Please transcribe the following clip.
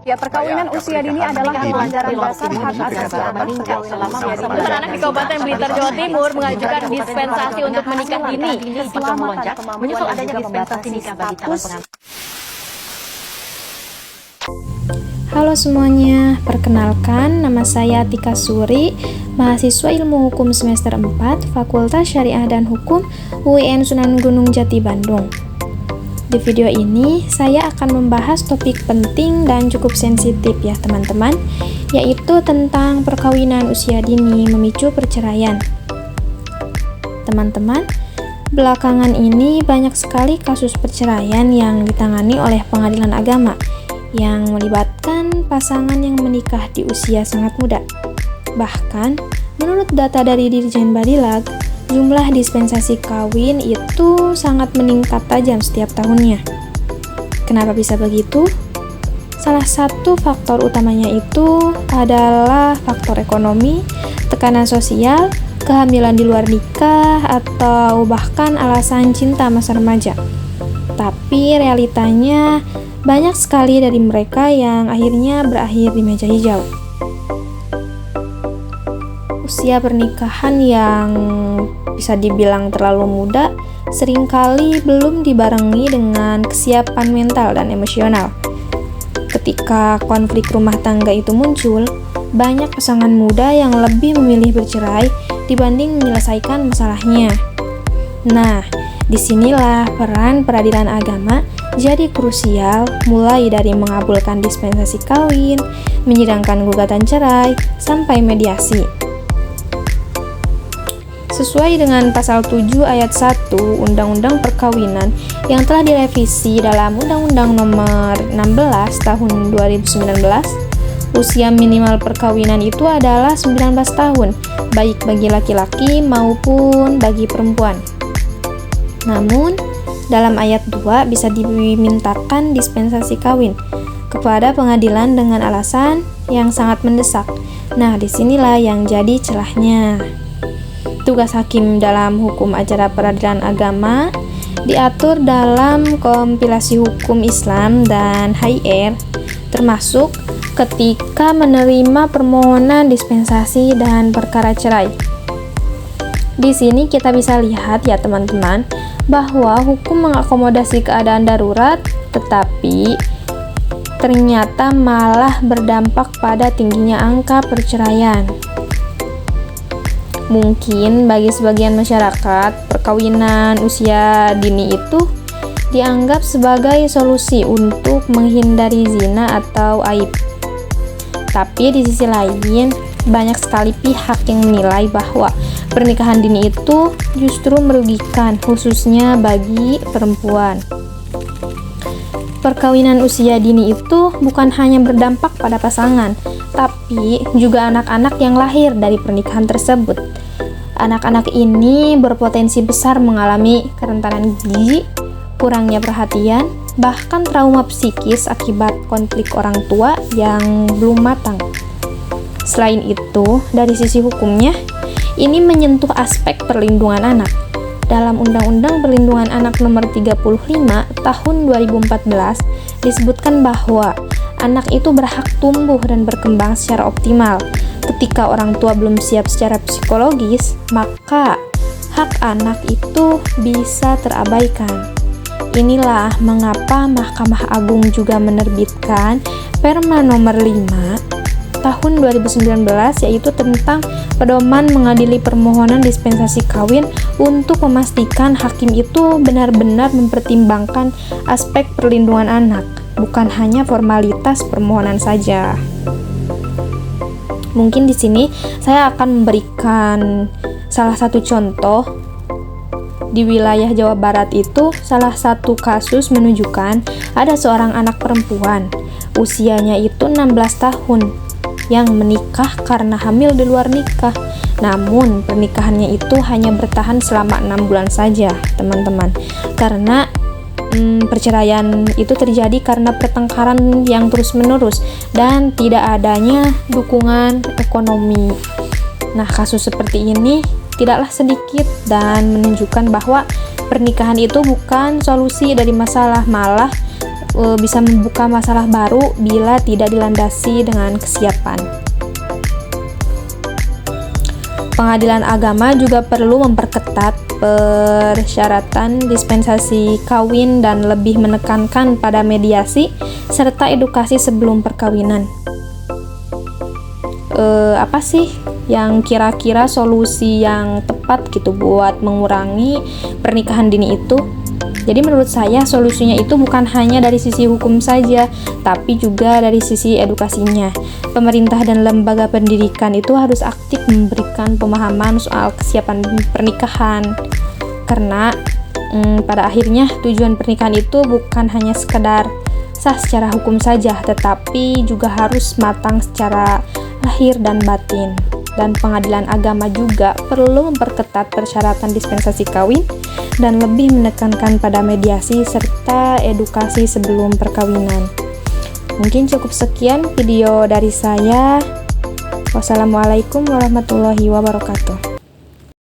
Ya, perkawinan usia dini adalah pelajaran dasar hak asasi anak selama masa muda. Anak di Kabupaten Blitar, Jawa Timur mengajukan dispensasi untuk menikah dini Selama melonjak menyusul adanya dispensasi nikah bagi calon pengantin. Halo semuanya, perkenalkan nama saya Tika Suri, mahasiswa Ilmu Hukum semester 4, Fakultas Syariah dan Hukum UIN Sunan Gunung Jati, Bandung. Di video ini, saya akan membahas topik penting dan cukup sensitif ya teman-teman, yaitu tentang perkawinan usia dini memicu perceraian. Teman-teman, belakangan ini banyak sekali kasus perceraian yang ditangani oleh pengadilan agama yang melibatkan pasangan yang menikah di usia sangat muda. Bahkan, menurut data dari Dirjen Badilag, jumlah dispensasi kawin itu sangat meningkat tajam setiap tahunnya. Kenapa bisa begitu? Salah satu faktor utamanya itu adalah faktor ekonomi, tekanan sosial, kehamilan di luar nikah, atau bahkan alasan cinta masa remaja. Tapi realitanya, banyak sekali dari mereka yang akhirnya berakhir di meja hijau. Usia pernikahan yang bisa dibilang terlalu muda seringkali belum dibarengi dengan kesiapan mental dan emosional. Ketika konflik rumah tangga itu muncul, banyak pasangan muda yang lebih memilih bercerai dibanding menyelesaikan masalahnya. Nah, disinilah peran peradilan agama jadi krusial, mulai dari mengabulkan dispensasi kawin, menyidangkan gugatan cerai, sampai mediasi. Sesuai dengan pasal 7 ayat 1 Undang-Undang Perkawinan yang telah direvisi dalam Undang-Undang Nomor 16 Tahun 2019, usia minimal perkawinan itu adalah 19 tahun, baik bagi laki-laki maupun bagi perempuan. Namun, dalam ayat 2 bisa dimintakan dispensasi kawin kepada pengadilan dengan alasan yang sangat mendesak. Nah, disinilah yang jadi celahnya. Tugas hakim dalam hukum acara peradilan agama diatur dalam kompilasi hukum Islam dan HIR, termasuk ketika menerima permohonan dispensasi dan perkara cerai. Di sini kita bisa lihat ya teman-teman, bahwa hukum mengakomodasi keadaan darurat, tetapi ternyata malah berdampak pada tingginya angka perceraian. Mungkin bagi sebagian masyarakat, perkawinan usia dini itu dianggap sebagai solusi untuk menghindari zina atau aib. Tapi di sisi lain, banyak sekali pihak yang menilai bahwa pernikahan dini itu justru merugikan, khususnya bagi perempuan. Perkawinan usia dini itu bukan hanya berdampak pada pasangan, tapi juga anak-anak yang lahir dari pernikahan tersebut. Anak-anak ini berpotensi besar mengalami kerentanan gizi, kurangnya perhatian, bahkan trauma psikis akibat konflik orang tua yang belum matang. Selain itu, dari sisi hukumnya, ini menyentuh aspek perlindungan anak. Dalam Undang-Undang Perlindungan Anak Nomor 35 Tahun 2014 disebutkan bahwa anak itu berhak tumbuh dan berkembang secara optimal. Ketika orang tua belum siap secara psikologis, maka hak anak itu bisa terabaikan. Inilah mengapa Mahkamah Agung juga menerbitkan Perma nomor 5 tahun 2019, yaitu tentang pedoman mengadili permohonan dispensasi kawin untuk memastikan hakim itu benar-benar mempertimbangkan aspek perlindungan anak, bukan hanya formalitas permohonan saja. Mungkin di sini saya akan memberikan salah satu contoh. Di wilayah Jawa Barat itu, salah satu kasus menunjukkan ada seorang anak perempuan, usianya itu 16 tahun, yang menikah karena hamil di luar nikah. Namun, pernikahannya itu hanya bertahan selama 6 bulan saja, teman-teman. Karena perceraian itu terjadi karena pertengkaran yang terus-menerus dan tidak adanya dukungan ekonomi. Nah, kasus seperti ini tidaklah sedikit dan menunjukkan bahwa pernikahan itu bukan solusi dari masalah, malah bisa membuka masalah baru bila tidak dilandasi dengan kesiapan. Pengadilan agama juga perlu memperketat persyaratan dispensasi kawin dan lebih menekankan pada mediasi serta edukasi sebelum perkawinan. Apa sih yang kira-kira solusi yang tepat gitu buat mengurangi pernikahan dini itu? Jadi menurut saya solusinya itu bukan hanya dari sisi hukum saja, tapi juga dari sisi edukasinya. Pemerintah dan lembaga pendidikan itu harus aktif memberikan pemahaman soal kesiapan pernikahan. Karena pada akhirnya tujuan pernikahan itu bukan hanya sekedar sah secara hukum saja, tetapi juga harus matang secara lahir dan batin. Dan pengadilan agama juga perlu memperketat persyaratan dispensasi kawin dan lebih menekankan pada mediasi serta edukasi sebelum perkawinan. Mungkin cukup sekian video dari saya. Wassalamualaikum warahmatullahi wabarakatuh.